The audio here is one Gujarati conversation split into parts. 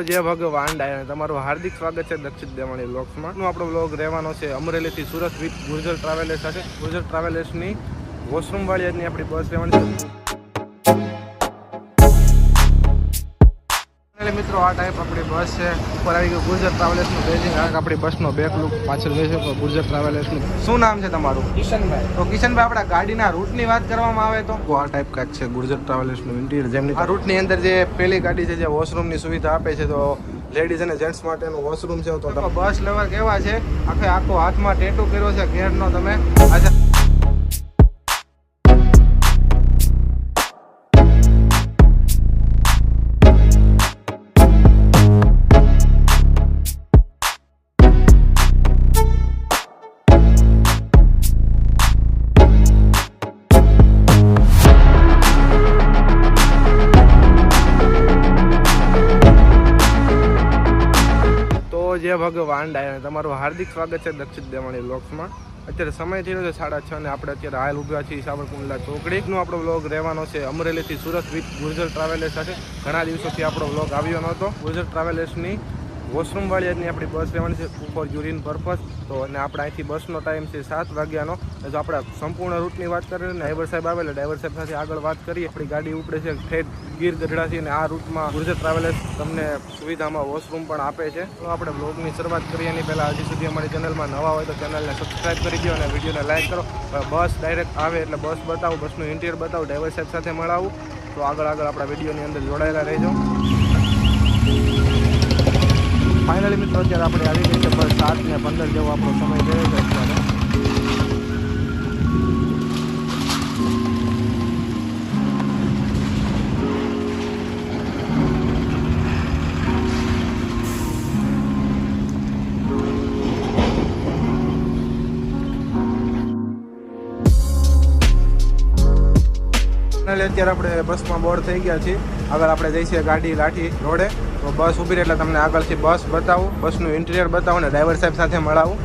જય ભગવાન ડાયર તમારું હાર્દિક સ્વાગત છે દક્ષિત દેવાણી બ્લોગ્સમાં. આપણો બ્લોગ રહેવાનો છે અમરેલીથી સુરત વિથ ગુર્જર ટ્રાવેલર્સ સાથે. ગુર્જર ટ્રાવેલર્સની વોશરૂમ વાળી આજની આપણી બસ રહેવાની છે. મિત્રો આ ટાઈપ આપણી બસ છે. ઉપર આવી ગયું ગુર્જર ટ્રાવેલર્સનું બેજિંગ. આપણી બસનો બેક લુક પાછળ જોઈ શકો ગુર્જર ટ્રાવેલર્સનું. શું નામ છે તમારું? કિશનભાઈ. તો કિશનભાઈ, આપણા ગાડીના રૂટની વાત કરવામાં આવે તો આ ટાઈપ કાંઈક છે ગુર્જર ટ્રાવેલર્સનું ઇન્ટિરિયર. જેમની આ રૂટની અંદર જે પેલી ગાડી છે જે વોશરૂમની સુવિધા આપે છે, તો લેડીઝ અને જેન્ટ્સ માટેનું વોશરૂમ છે. તો બસ લવર કેવા છે, આખો હાથમાં ટેટુ કર્યો છે ઘેરનો. તમે જય ભગવાન ડાયર તમારું હાર્દિક સ્વાગત છે દક્ષિત દેવાણી બ્લોગ્સમાં. અત્યારે સમય થયો છે 6:30 અને આપણે અત્યારે હાલ ઉભા છીએ સાબરકુંડલા ચોકડીનો. આપણો બ્લોગ રહેવાનો છે અમરેલીથી સુરત વિથ ગુર્જર ટ્રાવેલર્સ સાથે. ઘણા દિવસોથી આપણો બ્લોગ આવ્યો નહોતો. ગુર્જર ટ્રાવેલર્સની વોશરૂમ વાળી આજની આપણી બસ રહેવાની છે ફોર યુરિન પર્પઝ. તો અને આપણે અહીંથી બસનો ટાઈમ છે 7 વાગ્યાનો. તો આપણે સંપૂર્ણ રૂટની વાત કરીએ ને ડ્રાઈવર સાહેબ આવે એટલે ડ્રાઈવર સાહેબ સાથે આગળ વાત કરીએ. આપણી ગાડી ઉપડે છે ઠેઠ ગીર ગઢડાથી અને આ રૂટમાં ગુર્જર ટ્રાવેલર્સ તમને સુવિધામાં વોશરૂમ પણ આપે છે. તો આપણે બ્લોગની શરૂઆત કરીએ એની પહેલાં હજી સુધી અમારી ચેનલમાં નવા હોય તો ચેનલને સબસ્ક્રાઈબ કરી દો અને વિડીયોને લાઈક કરો. બસ ડાયરેક્ટ આવે એટલે બસ બતાવું, બસનું ઇન્ટિરિયર બતાવું, ડ્રાઈવર સાહેબ સાથે મળાવું. તો આગળ આપણા વિડીયોની અંદર જોડાયેલા રહેજો. ફાઇનલી મિત્રો અત્યારે આપણે આવી ગઈ છે બસ 7:15 જેવો આપણો સમય થયો છે અત્યારે. અત્યારે આપણે બસમાં બોર્ડ થઈ ગયા છીએ. આગળ આપણે જઈશું ગાડી લાઠી રોડે. તો બસ ઊભી રહે એટલે તમને આગળથી બસ બતાવું, બસનું ઇન્ટિરિયર બતાવું ને ડ્રાઈવર સાહેબ સાથે મળાવું.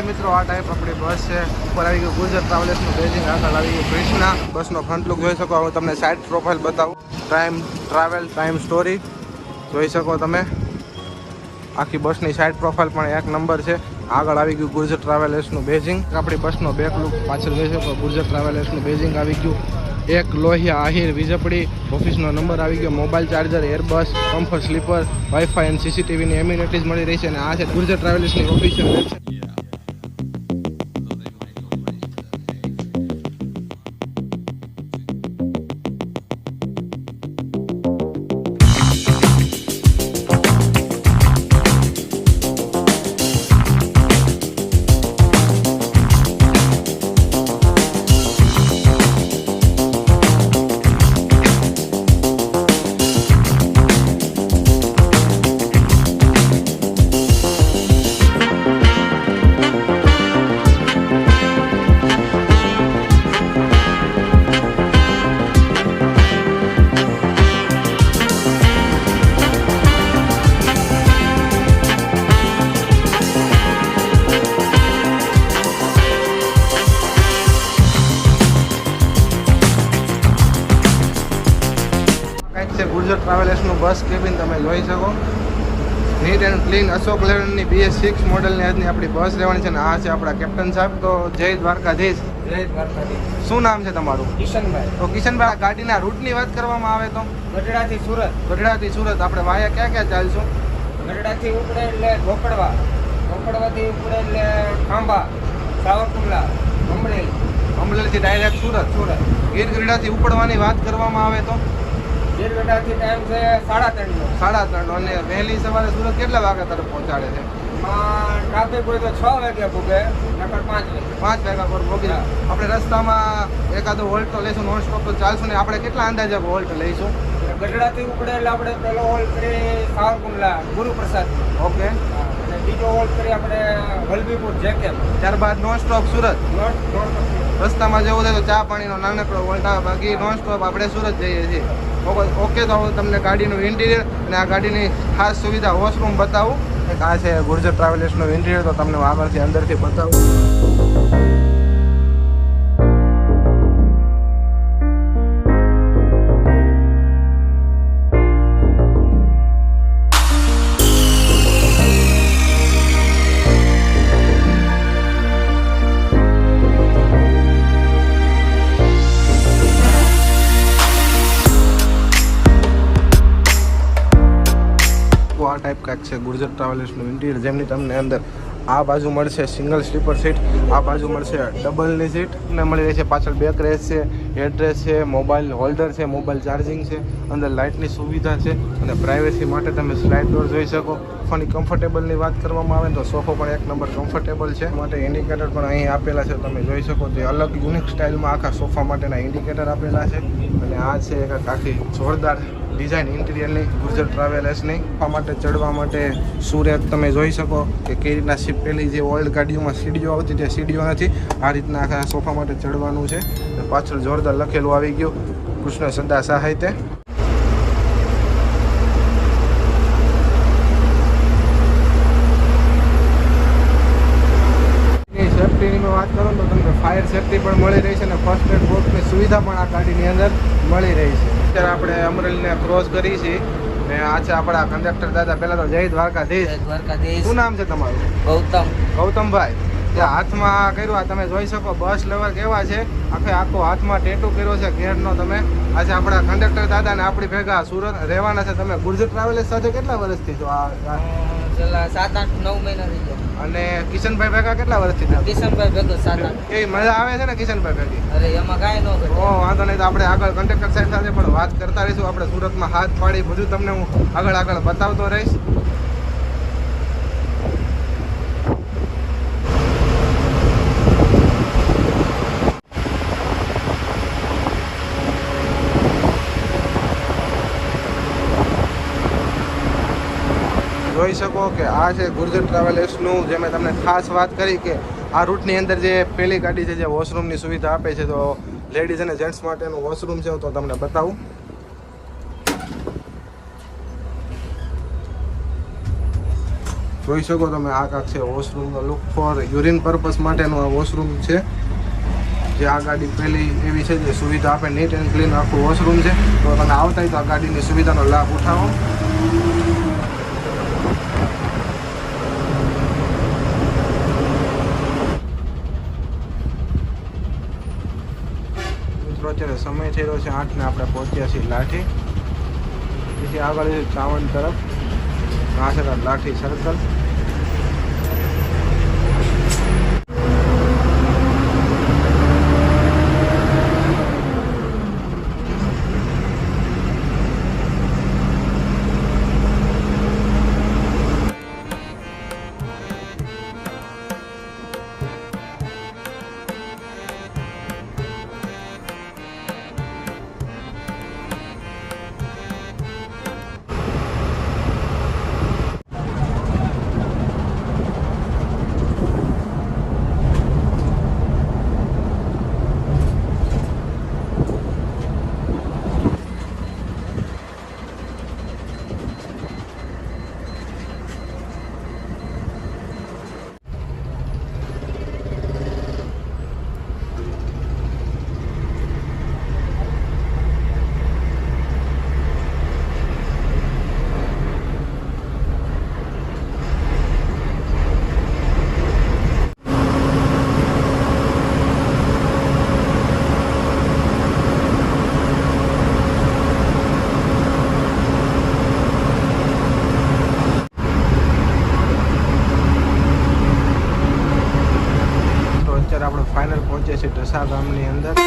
મિત્રો આ ટાઈપ આપણી બસ છે. ઉપર આવી ગયું ગુર્જર ટ્રાવેલર્સનું બેજિંગ. આગળ આવી ગયું કૃષ્ણા. બસનો ફ્રન્ટ લુક જોઈ શકો. હું તમને સાઇડ પ્રોફાઇલ બતાવું. ટાઈમ ટ્રાવેલ, ટાઈમ સ્ટોરી જોઈ શકો તમે. આખી બસની સાઇડ પ્રોફાઇલ પણ 1 નંબર છે. આગળ આવી ગયું ગુર્જર ટ્રાવેલર્સનું બેજિંગ. આપણી બસનો બેક લુક પાછળ જોઈ શકો. ગુર્જર ટ્રાવેલર્સનું બેજિંગ આવી ગયું. એક લોહિયા આહિર વીજપડી. ઓફિસનો નંબર આવી ગયો. Mobile charger, airbus, comfort sleeper, wifi અને સીસીટીવીની એમ્યુનિટીઝ મળી રહી છે. અને આ છે ગુર્જર ટ્રાવેલર્સની ઓફિશિયલ વેબસાઇટ. ગુર્જર ટ્રાવેલર્સનું બસ કેબિન તમે જોઈ શકો. નીટ એન્ડ ક્લીન અશોક લેલનની BS6 મોડલની આજની આપણી બસ રહેવાની છે. અને આ છે આપણા કેપ્ટન સાહેબ. તો જય દ્વારકાધીશ. જય દ્વારકાધીશ. શું નામ છે તમારું? કિશનભાઈ. તો કિશનભાઈ, ગાડીના રૂટની વાત કરવામાં આવે તો ગઢડાથી સુરત. ગઢડાથી સુરત આપણે વાયા ક્યાં ચાલશું? ગઢડાથી ઉપડે એટલે ગોકડવા, ગોકડવાથી ઉપડે એટલે ખાંભા, સાવરકુંડલા, અમરેલીથી ડાયરેક્ટ સુરત. ગીર ગઢડાથી ઉપડવાની વાત કરવામાં આવે તો ગીર ગઢડાથી ટાઈમ છે 3:30. 3:30. અને વહેલી સવારે સુરત કેટલા વાગ્યા તરફ પહોંચાડે છે? ટ્રાફિક હોય તો 6 વાગ્યા પૂગે, નકર 5 વાગ્યા પર પહોંચી. આપણે રસ્તામાં એકાદો હોલ્ટ તો લઈશું, નોન સ્ટોપ તો ચાલશું ને. આપણે કેટલા અંદાજે હોલ્ટ લઈશું? ગઢડાથી ઉપડે એટલે આપણે પહેલો હોલ્ટ કરી સાવરકુંડલા ગુરુપ્રસાદ. ઓકે. અને બીજો હોલ્ટ કરી આપણે વલભીપુર જેકેમ. ત્યારબાદ નોન સ્ટોપ સુરત. રસ્તામાં જવું થાય તો ચા પાણીનો નાનકડો હોલ્ટ આવે. બાકી નોન સ્ટોપ આપણે સુરત જઈએ છીએ. ઓકે, તો હું તમને ગાડીનું ઇન્ટિરિયર અને આ ગાડીની ખાસ સુવિધા વોશરૂમ બતાવું. આ છે ગુર્જર ટ્રાવેલર્સનું ઇન્ટિરિયર, તો તમને આગળથી અંદરથી બતાવું. આ ટાઈપ કાંઈક છે ગુર્જર ટ્રાવેલર્સનું ઇન્ટિરિયર, જેમની તમને અંદર આ બાજુ મળશે સિંગલ સ્લીપર સીટ, આ બાજુ મળશે ડબલની સીટ ને મળી રહી છે. પાછળ બેક રેસ છે, હેડરેસ છે, મોબાઈલ હોલ્ડર છે, મોબાઈલ ચાર્જિંગ છે, અંદર લાઇટની સુવિધા છે અને પ્રાઇવેસી માટે તમે સ્લાઇડ ડોર જોઈ શકો. સોફાની કમ્ફર્ટેબલની વાત કરવામાં આવે તો સોફો પણ એક નંબર કમ્ફર્ટેબલ છે. માટે ઇન્ડિકેટર પણ અહીં આપેલા છે, તમે જોઈ શકો. તે અલગ યુનિક સ્ટાઇલમાં આખા સોફા માટેના ઇન્ડિકેટર આપેલા છે. અને આ છે એક આખી જોરદાર ડિઝાઇન ઇન્ટિરિયરની ગુર્જર ટ્રાવેલર્સની. આ માટે ચડવા માટે સુરેખ તમે જોઈ શકો કે કઈ રીતના પેલી જે ઓલ્ડ ગાડીઓમાં સીડીઓ આવતી તે સીડીઓ નથી, આ રીતના આખા સોફા માટે ચડવાનું છે. પાછળ જોરદાર લખેલું આવી ગયું કૃષ્ણ સદા સાહિત્ય. સેફ્ટીની વાત કરું તો તમને ફાયર સેફ્ટી પણ મળી રહી છે અને ફર્સ્ટ એડ બોક્સની સુવિધા પણ આ ગાડીની અંદર મળી રહી છે. અત્યારે આપણે અમરેલીને ક્રોસ કરી છે ને આ છે આપણા કંડક્ટર દાદા. પહેલા તો જય દ્વારકાધીશ. શું નામ છે તમારું? ગૌતમભાઈ. જે હાથમાં કર્યું આ તમે જોઈ શકો, બસ લેવલ કેવા છે, આખો હાથમાં ટેટુ કર્યો છે ઘેરનો. તમે આજે આપણા કંડક્ટર દાદા ને આપણી ભેગા સુરત રહેવાના છે. તમે ગુર્જર ટ્રાવેલર્સ સાથે કેટલા વર્ષથી છો? 7-8-9 મહિના થઈ ગયા. અને કિશનભાઈ ભેગા કેટલા વર્ષથી છો? કિશનભાઈ ભેગો 7-8. કેવી મજા આવે છે ને કિશનભાઈ ભેગી? અરે એમાં કાંઈ ન કરે. વાંધો નહીં, તો આપણે આગળ કંડક્ટર સાહેબ સાથે પણ વાત કરતા રહીશું. આપણે સુરતમાં હાથ પાડી બધું તમને હું આગળ બતાવતો રહીશ. જોઈ શકો કે આ છે ગુર્જર ટ્રાવેલર્સનું, જે મેં તમને ખાસ વાત કરી કે આ રૂટની અંદર જે પહેલી ગાડી છે જે વોશરૂમની સુવિધા આપે છે. તો લેડીઝ અને જેન્ટ્સ માટેનું વોશરૂમ છે તો તમને બતાવું. જોઈ શકો તમે આ કાંક છે વોશરૂમનો લુક. ફોર યુરિન પર્પઝ માટેનું આ વોશરૂમ છે. જે આ ગાડી પહેલી એવી છે જે સુવિધા આપે, નીટ એન્ડ ક્લીન આખું વોશરૂમ છે. તો તમે આવતા હોય તો આ ગાડીની સુવિધાનો લાભ ઉઠાવો. અત્યારે સમય થઈ રહ્યો છે 8 ને આપણે પહોંચ્યા છીએ લાઠી. તેથી આગળ છે ચાવંડ તરફ. આ છે લાઠી સર્કલ. આપણે ફાઇનલ પહોંચીએ છીએ ઢસા ગામની અંદર.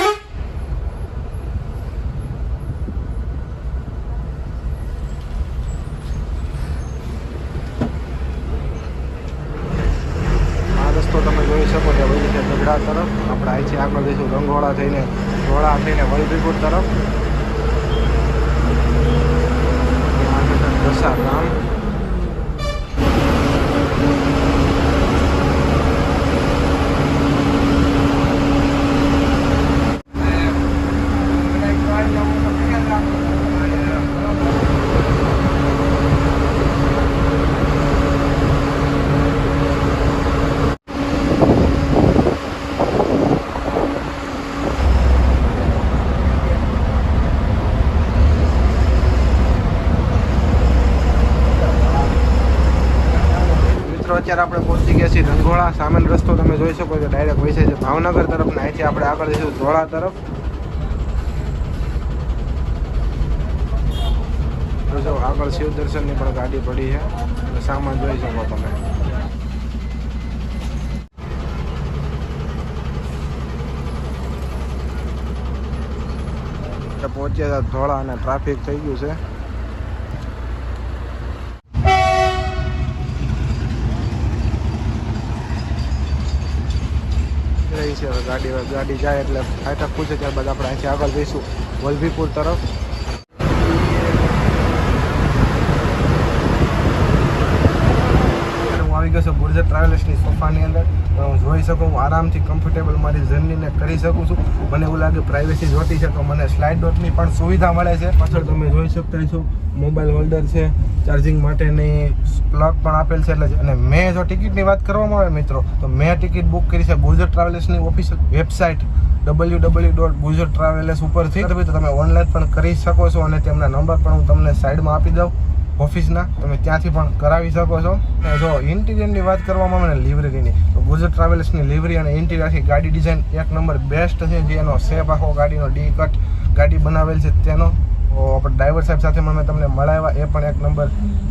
આ રસ્તો તમે જોઈ શકો છો વળી છે ગઢડા તરફ. આપણે અહીં છે આગળ જઈશું રંગોળા થઈને ધોળા થઈને વલભીપુર તરફ. ઢસા ગામ. અત્યારે આપણે પહોંચી ગયા છીએ રંગોળા. સામેનો રસ્તો તમે જોઈ શકો છો ડાયરેક્ટ હોય છે ભાવનગર તરફ ને અહીંથી આપણે આગળ જઈશું ધોળા તરફ. તો જો આગળ શિવ દર્શનની પણ ગાડી પડી છે અને સામાન જોઈ શકો તમે. પહોંચ્યા ધોળા અને ટ્રાફિક થઈ ગયું છે. ગાડી જાય એટલે ફાયટા પૂછે ત્યારબાદ આપણે અહીંથી આગળ જઈશું વલભીપુર તરફ. હું આવી ગયો છું ગુર્જર ટ્રાવેલ્સની સોફાની અંદર. હું જોઈ શકું, હું આરામથી કમ્ફર્ટેબલ મારી જર્નીને કરી શકું છું. મને એવું લાગે પ્રાઇવેસી જોતી છે તો મને સ્લાઇડ ડોરની પણ સુવિધા મળે છે. પાછળ તમે જોઈ શકતા છો મોબાઈલ હોલ્ડર છે, ચાર્જિંગ માટેની પ્લગ પણ આપેલ છે. એટલે અને મેં જો ટિકિટની વાત કરવામાં આવે મિત્રો, તો મેં ટિકિટ બુક કરી છે ગુર્જર ટ્રાવેલ્સની ઓફિશિયલ વેબસાઇટ www.gurjartravels ઉપરથી. તમે ઓનલાઈન પણ કરી શકો છો અને તેમના નંબર પણ હું તમને સાઈડમાં આપી દઉં ઓફિસના. તમે ત્યાંથી પણ કરાવી શકો છો. જો ઇન્ટિરિયરની વાત કરવામાં આવે ને લિવરીની, તો ગુર્જર ટ્રાવેલ્સની લિવરી અને ઇન્ટિરિયરથી ગાડી ડિઝાઇન એક નંબર બેસ્ટ છે. જેનો શેપ આખો ગાડીનો ડી કટ ગાડી બનાવેલ છે તેનો. આપણે ડ્રાઈવર સાહેબ સાથે મેં તમને મળાવ્યા, એ પણ એક નંબર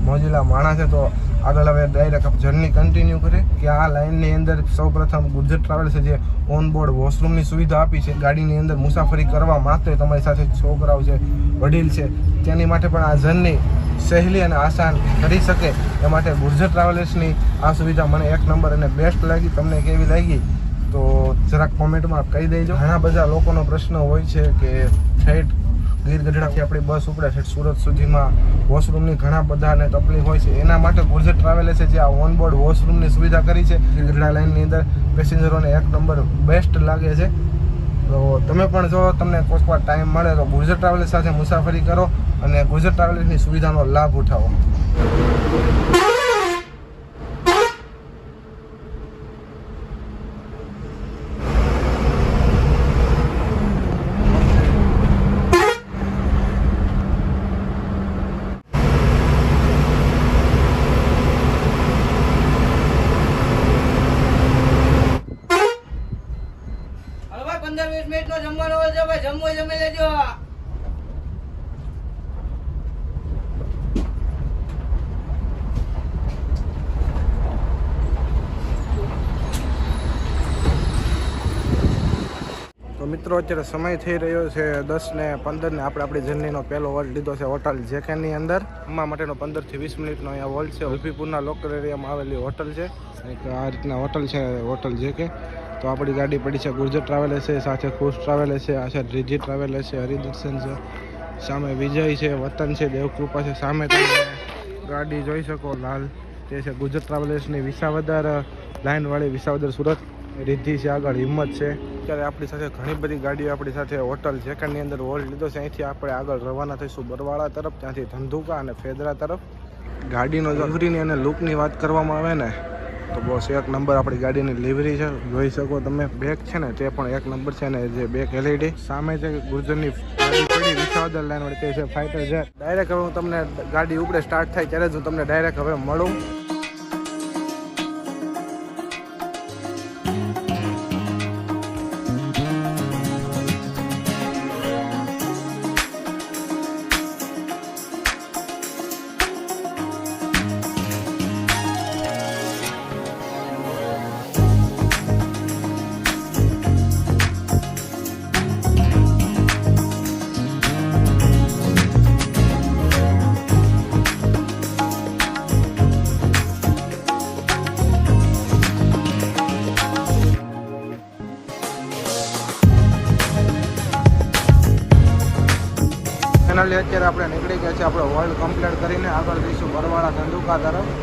મોજીલા માણસ છે. તો આગળ હવે ડાયરેક્ટ જર્ની કન્ટિન્યુ કરીએ કે આ લાઇનની અંદર સૌપ્રથમ ગુર્જર ટ્રાવેલ્સે જે ઓન બોર્ડ વોશરૂમની સુવિધા આપી છે. ગાડીની અંદર મુસાફરી કરવા માંગતો હોય, તમારી સાથે છોકરાઓ છે, વડીલ છે, તેની માટે પણ આ જર્ની સહેલી અને આસાન કરી શકે એ માટે ગુર્જર ટ્રાવેલ્સની આ સુવિધા મને એક નંબર અને બેસ્ટ લાગી. તમને કેવી લાગી તો જરાક કોમેન્ટમાં કહી દેજો. ઘણા બધા લોકોનો પ્રશ્ન હોય છે કે ઠેઠ ગીર ગઢડાથી આપણી બસ ઉપડે છે સુરત સુધીમાં વોશરૂમની ઘણા બધાને તકલીફ હોય છે. એના માટે ગુર્જર ટ્રાવેલ્સે જે આ ઓનબોર્ડ વોશરૂમની સુવિધા કરી છે ગીર ગઢડા લાઇનની અંદર પેસેન્જરોને એક નંબર બેસ્ટ લાગે છે. તો તમે પણ જો તમને કોઈ વાર ટાઈમ મળે તો ગુર્જર ટ્રાવેલ્સ સાથે મુસાફરી કરો અને ગુર્જર ટ્રાવેલ્સની સુવિધાનો લાભ ઉઠાવો. જમી લેજો. તો મિત્રો અત્યારે સમય થઈ રહ્યો છે 10:15 ને આપણે આપણી જર્નીનો પહેલો હોલ્ટ લીધો છે હોટલ જેકેની અંદર. એમાં માટેનો 15 થી 20 મિનિટનો અહીંયા હોલ્ટ છે. વલભીપુરના લોકલ એરિયામાં આવેલી હોટલ છે. એક આ રીતના હોટલ છે, હોટલ જેકે. તો આપણી ગાડી પડી છે ગુર્જર ટ્રાવેલ્સ છે, સાથે ખુશ ટ્રાવેલ્સ છે, આ છે રીજી ટ્રાવેલ્સ છે, હરિદર્શન છે, સામે વિજય છે, વતન છે, દેવકૃપા છે. સામે તમે ગાડી જોઈ શકો લાલ, તે છે ગુર્જર ટ્રાવેલ્સની વિસાવદર લાઇનવાળી, વિસાવદર સુરત. રિદ્ધિ છે આગળ, હિંમત છે. અત્યારે આપણી સાથે ઘણી બધી ગાડીઓ આપણી સાથે હોટલ જેકરની અંદર હોલ્ડ લીધો છે. અહીંથી આપણે આગળ રવાના થઈશું બરવાળા તરફ, ત્યાંથી ધંધુકા અને ફેદરા તરફ. ગાડીનો લિવરીની અને લુકની વાત કરવામાં આવે ને તો બસ એક નંબર આપણી ગાડીની લિવરી છે. જોઈ શકો તમે બેક છે ને તે પણ એક નંબર છે. ને જે બેક એલઈડી સામે છે ગુર્જરની ગાડી પડી વિસાવદર લાઈન વાળી, તે છે ફાઇટર જેટ. ડાયરેક્ટ હવે હું તમને ગાડી ઉપડે સ્ટાર્ટ થાય ત્યારે જ હું તમને ડાયરેક્ટ હવે મળું. ફાઇનલી અત્યારે આપણે નીકળી ગયા છે. આપણે વર્લ્ડ કમ્પ્લીટ કરીને આગળ જઈશું બરવાળા ધંધુકા તરફ.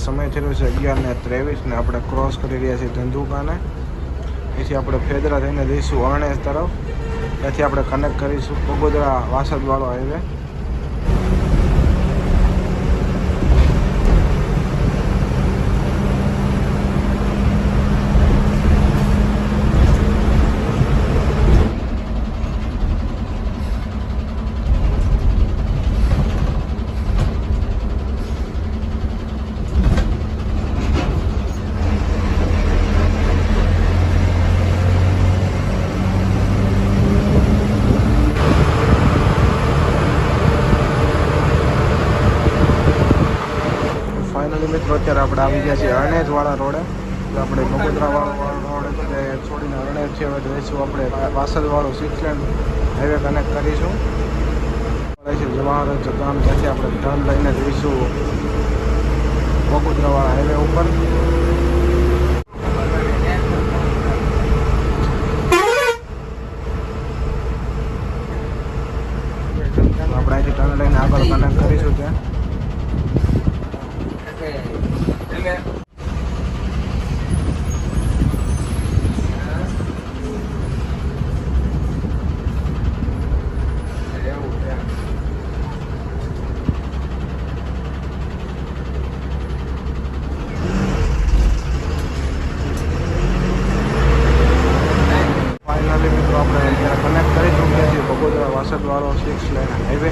સમય થયો છે 11:23 ને આપણે ક્રોસ કરી રહ્યા છીએ ધંધુકાને. અહીંથી આપણે ફેદરા થઈને જઈશું અરણેજ તરફ. ત્યાંથી આપણે કનેક્ટ કરીશું બગોદરા વાસદવાળો હાઈવે. મિત્રો અત્યારે આપણે આવી ગયા છીએ અરણેજ વાળા રોડે. તો આપણે બગોદરા વાળો રોડ હતો તે છોડીને અરણેજ છે હવે જઈશું આપણે વાસદ વાળો 6 લેન હાઈવે કનેક્ટ કરીશું. જવાહર ગામ ત્યાંથી આપણે ટર્ન લઈને જઈશું બગોદરા વાળા હાઈવે ઉપર. આપણે અહીંથી ટર્ન લઈને આગળ કનેક્ટ કરીશું ત્યાં. ફાઇનલી મિત્રો આપણે અત્યારે કનેક્ટ કરી ચૂક્યા છીએ બગોદરા વાસદવાળો 6 લેન હાઈવે.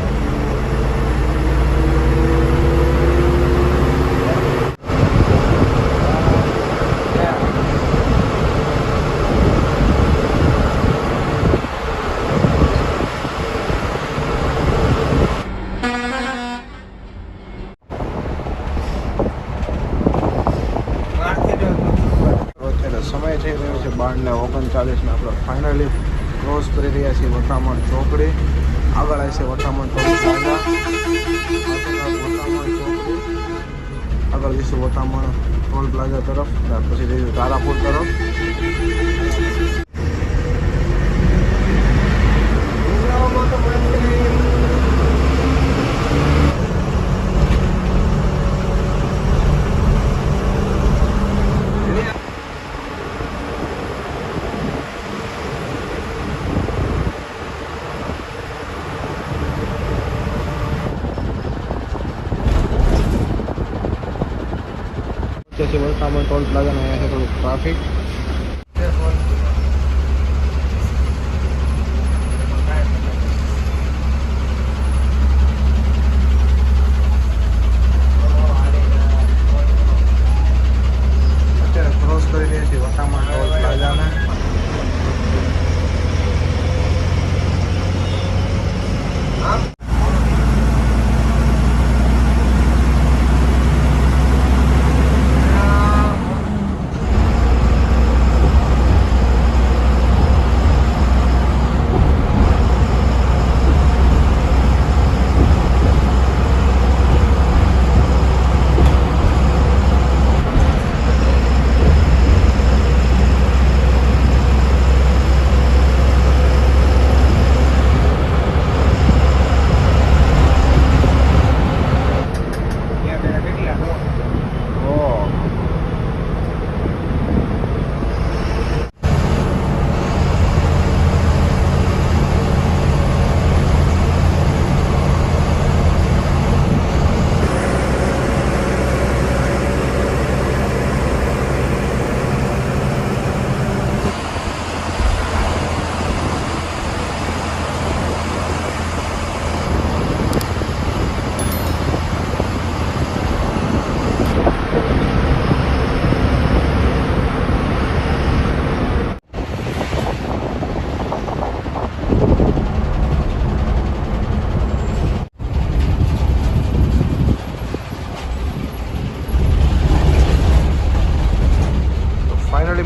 સમય થઈ રહ્યો છે 12:39 ને આપણે ફાઇનલી ક્રોસ કરી રહ્યા છીએ વટામણ ચોકડી. આગળ આવશે વટામણ ટોલ પ્લાઝા. વટામણ ચોકડી આગળ જઈશું વટામણ ટોલ પ્લાઝા તરફ, પછી જઈશું તારાપુર તરફ. છે વલસાડ ટોલ પ્લાઝાનો અહીંયા છે થોડુંક ટ્રાફિક. અત્યારે ક્રોસ કરી રહ્યા છીએ વટામણ ટોલ પ્લાઝાને.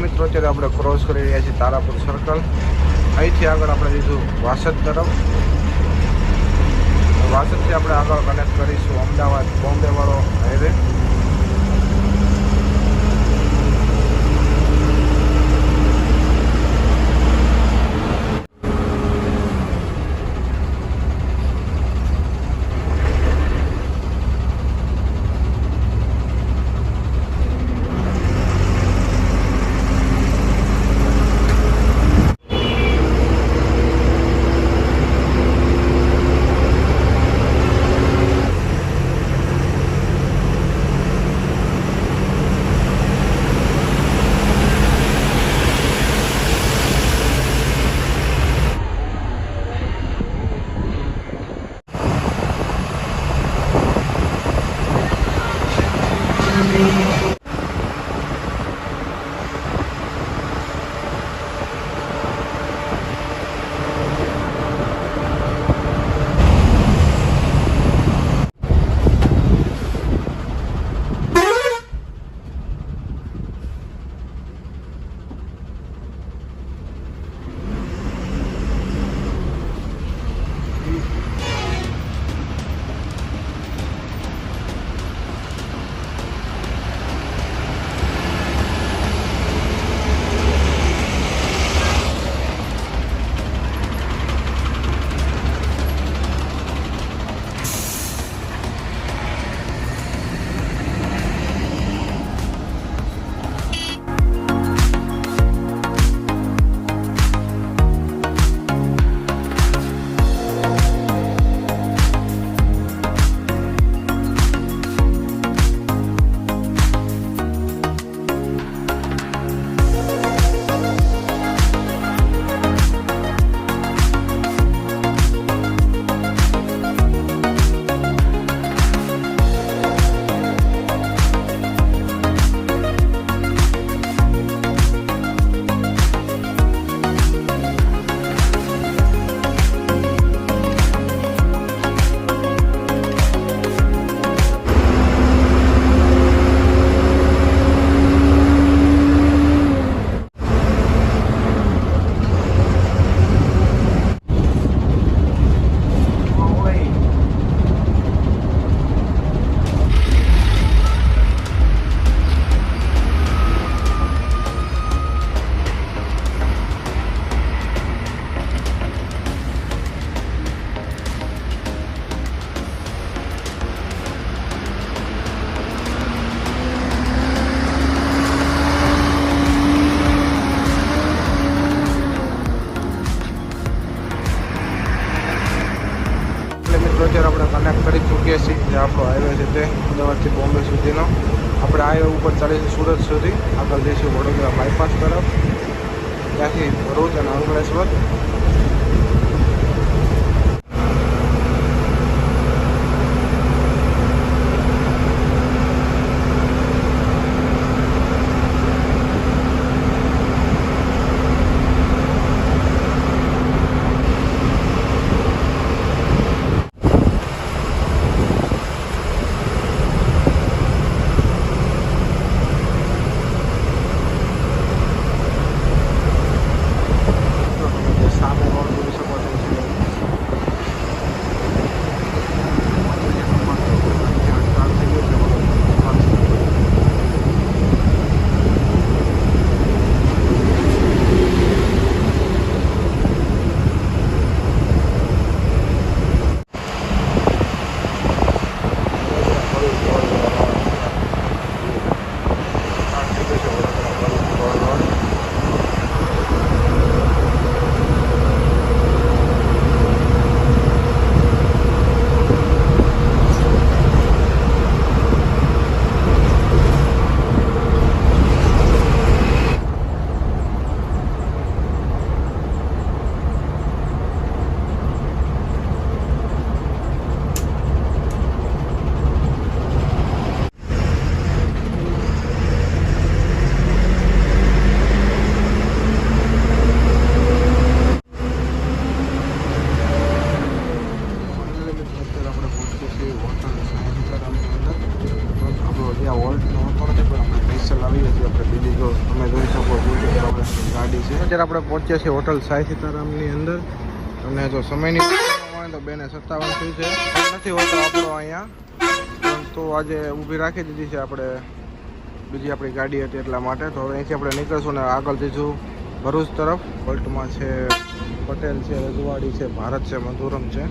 મિત્રો અત્યારે આપણે ક્રોસ કરી રહ્યા છીએ તારાપુર સર્કલ. અહીંથી આગળ આપણે જઈશું વાસદ તરફ. વાસદથી આપણે આગળ કનેક્ટ કરીશું અમદાવાદ બોમ્બે વાળો હાઈવે. જમવાડીથી સુરત સુધી, આગળ જઈશું વડોદરા બાયપાસ તરફ, ત્યાંથી ભરૂચ અને અંકલેશ્વર. સામે રોડ જોઈ શકો છો. અત્યારે આપણે પહોંચ્યા છીએ હોટલ સાઈ સીતારામની અંદર, અને જો સમયની હોય તો 2:57 થયું છે. નથી હોતો આપણો અહીંયા, પરંતુ આજે ઊભી રાખી દીધી છે આપણે, બીજી આપણી ગાડી હતી એટલા માટે. તો હવે અહીંથી આપણે નીકળશું ને આગળ જઈશું ભરૂચ તરફ. વોલ્ટમાં છે, પટેલ છે, રજવાડી છે, ભારત છે, મધુરમ છે.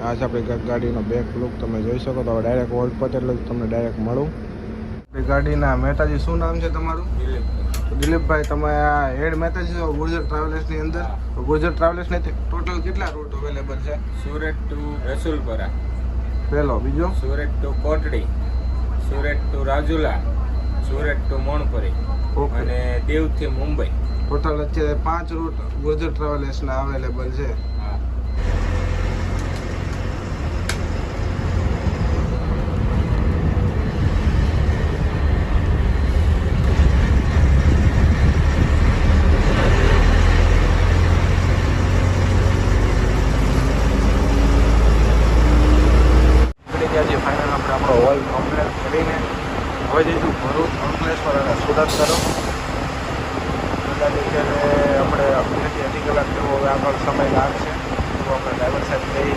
આ છે આપણી ગાડીનો બેક લુક, તમે જોઈ શકો. તો હવે ડાયરેક્ટ વોલ્ટ પર એટલે તમને ડાયરેક્ટ મળું. આપણી ગાડીના મહેતાજી, શું નામ છે તમારું? દિલીપભાઈ. તમે આ હેડ મહેતાજી છો ગુર્જર ટ્રાવેલર્સની અંદર. ગુર્જર ટ્રાવેલર્સને ટોટલ કેટલા રૂટ અવેલેબલ છે? સુરત ટુ રસુલપરા, પહેલો, બીજો Surat to Kotdi, Surat to Rajula, Surat to Monpari okay. અને દેવથી મુંબઈ. ટોટલ અત્યારે 5 રૂટ ગુર્જર ટ્રાવેલર્સના અવેલેબલ છે. હા. ફાઇનલ આપણે આપણો હોલ કમ્પ્લીટ કરીને હવે જઈશું ભરૂચ, અંકલેશ્વર અને સુરત તરફ. અંદાજે આપણે અઢી કલાક જેવો હવે આગળ સમય લાગશે. તો આપણે ડ્રાઈવર સાહેબ જઈ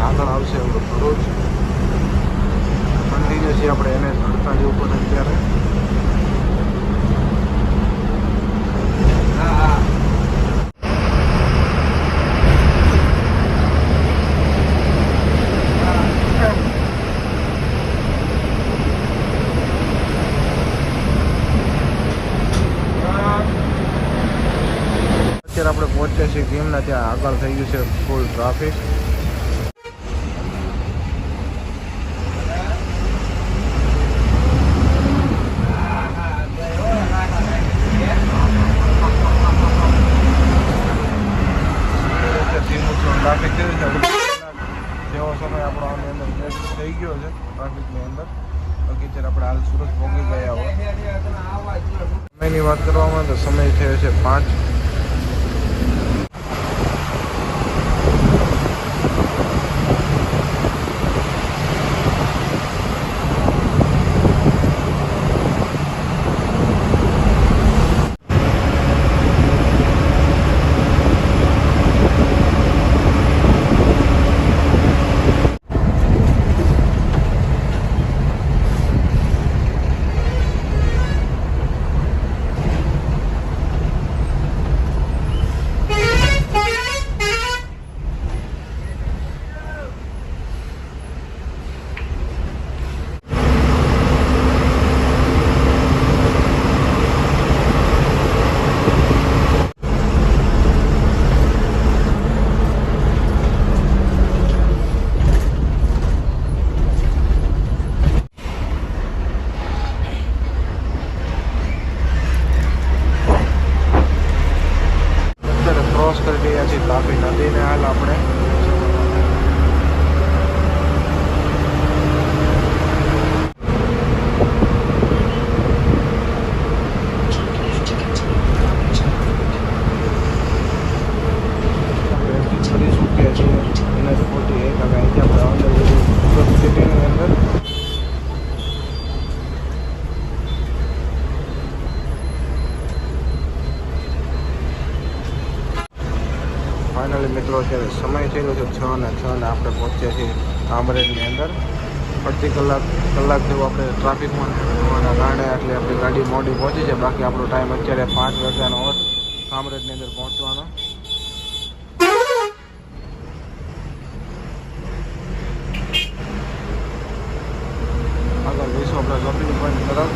આગળ આવશે ભરૂચ. કન્ટિન્યુ છીએ આપણે એને 48 ઉપર અત્યારે. અત્યારે આપણે પહોંચ્યા છીએ ગીમના ત્યાં. આગળ થઈ ગયું છે ફૂલ ટ્રાફિક. ટ્રાફિક કેવી છે? જેવો સમય આપણો આની અંદર વેસ્ટ થઈ ગયો છે ટ્રાફિકની અંદર. બાકી અત્યારે આપણે હાલ સુરત પહોંચી ગયા હોય. સમયની વાત કરવામાં તો સમય થયો છે 5. નદીને હાલ આપણે ફરી ચૂક્યા છીએ NH-48 હવે અહીંથી આપણે અંદર જઈએ સુરત સિટીની અંદર. ફાઇનલી મિત્રો અત્યારે સમય થયેલો છે 6 ને 6 ને આપણે પહોંચ્યા છીએ કામરેજની અંદર. અડધી કલાક જેવું આપણે ટ્રાફિકમાં હોવાના કારણે એટલે આપણી ગાડી મોડી પહોંચી છે. બાકી આપણો ટાઈમ અત્યારે 5 વાગ્યાનો હોત કામરેજની અંદર પહોંચવાનો. આગળ જઈશું આપણે શોપિંગ પોઈન્ટ તરફ.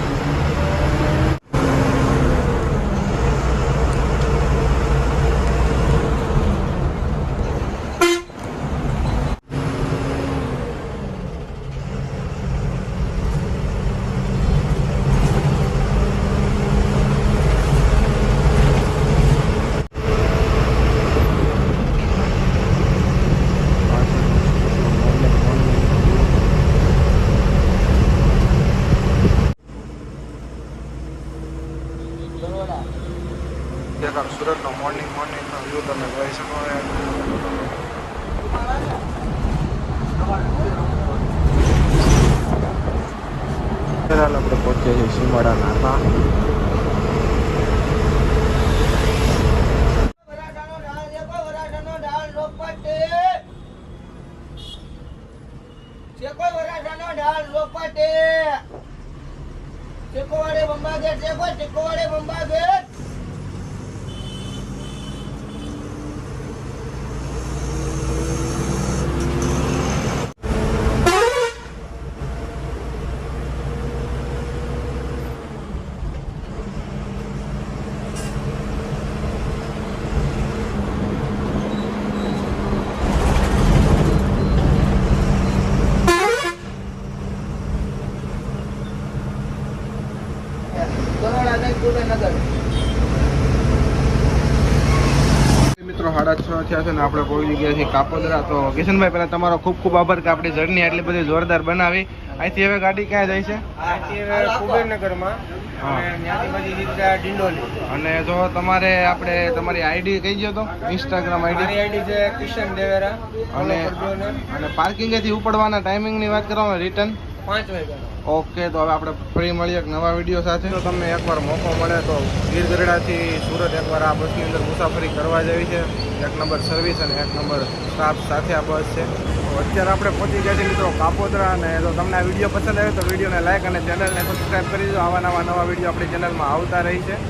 સુરતનો મોર્નિંગનો વ્યૂ તમે જોઈ શકો. હાલ આપણે પહોંચીએ છીએ સીમાડા નાકા. મિત્રો 6:30 થયા છે ને આપણે પહોંચી ગયા છીએ કાપોદ્રા. તો કિશનભાઈ પહેલા તમારો ખૂબ ખૂબ આભાર કે આપણી જર્ની આટલી બધી જોરદાર બનાવી. અહીંથી હવે ગાડી ક્યાં જાય છે? કુબેરનગરમાં અને જો તમારે આપણે તમારી આઈડી કહી દો તો ઇન્સ્ટાગ્રામ આઈડી છે કિશન દેવેરા. અને પાર્કિંગેથી ઉપડવાના ટાઈમિંગની વાત કરો રિટર્ન 5 વાગ્યા. ઓકે, તો હવે આપણે ફરી મળીએ એક નવા વિડીયો સાથે. જો તમને એકવાર મોકો મળે તો ગીર ગઢડાથી સુરત એકવાર આ બસની અંદર મુસાફરી કરવા જેવી છે. 1 નંબર સર્વિસ અને 1 નંબર સ્ટાફ સાથે આ બસ છે. તો અત્યારે આપણે પહોંચી ગયા છીએ મિત્રો કાપોદ્રા. અને જો તમને આ વિડીયો પસંદ આવે તો વિડીયોને લાઈક અને ચેનલને સબસ્ક્રાઈબ કરી દો. આવા નવા વિડીયો આપણી ચેનલમાં આવતા રહી છે.